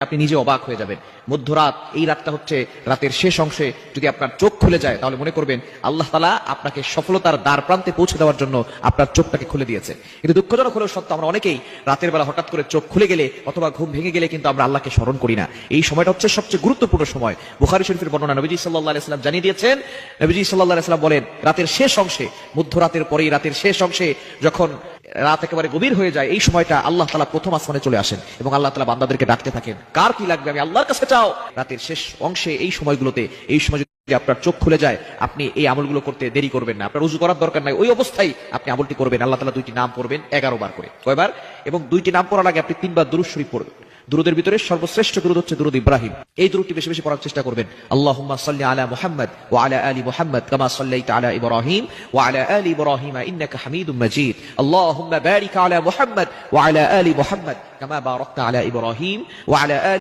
আপনি নিজে অবাক হয়ে যাবেন। মধ্যরাত, এই রাতটা হচ্ছে রাতের শেষ অংশে যদি আপনার চোখ খুলে যায় তাহলে মনে করবেন আল্লাহ তাআলা আপনাকে সফলতার দ্বার প্রান্তে পৌঁছে দেওয়ার জন্য আপনার চোখটাকে খুলে দিয়েছে। কিন্তু দুঃখজনক হলেও সত্য, আমরা অনেকেই রাতের বেলা হঠাৎ করে চোখ খুলে গেলে অথবা ঘুম ভেঙে গেলে কিন্তু আমরা আল্লাহকে স্মরণ করি না। এই সময়টা হচ্ছে সবচেয়ে গুরুত্বপূর্ণ সময়। বুখারী শরীফের বর্ণনা, নবীজি সাল্লাল্লাহু আলাইহি ওয়াসাল্লাম জানিয়ে দিয়েছেন, নবীজি সাল্লাল্লাহু আলাইহি ওয়াসাল্লাম বলেন, রাতের শেষ অংশে, মধ্যরাতের পরেই রাতের শেষ অংশে যখন রাত একেবারে গভীর হয়ে যায়, এই সময়টা আল্লাহ তাআলা প্রথম আসমানে চলে আসেন এবং আল্লাহ তাআলা বান্দাদেরকে ডাকতে থাকেন, কার কি লাগবে আমি আল্লাহর কাছে চাও। রাতের শেষ অংশে এই সময়গুলোতে, এই সময় যদি আপনার চোখ খুলে যায়, আপনি এই আমলগুলো করতে দেরি করবেন না। আপনার উযু করার দরকার নাই, ওই অবস্থায় আপনি আমলটি করবেন। আল্লাহ তাআলা দুইটি নাম পড়বেন 11 বার করে। কয়বার? এবং দুইটি নাম পড়ার আগে আপনি 3 বার দুরূদ শরীফ পড়বেন। দুরুদের ভিতরে সর্বশ্রেষ্ঠ দুরুদ হচ্ছে দুরুদ ইব্রাহিম। এই দুরুদটি বেশি বেশি পড়ার চেষ্টা করবেন। আল্লাহুম্মা সাল্লি আলা মুহাম্মাদ ওয়া আলা আলি মুহাম্মাদ কামা সাল্লাইতা আলা ইব্রাহিম ওয়া আলা আলি ইব্রাহিম ইন্নাকা হামিদুম মাজিদ। আল্লাহুম্মা বারিক আলা মুহাম্মাদ ওয়া আলা আলি মুহাম্মাদ কামা বারাকতা আলা ইব্রাহিম ওয়া আলা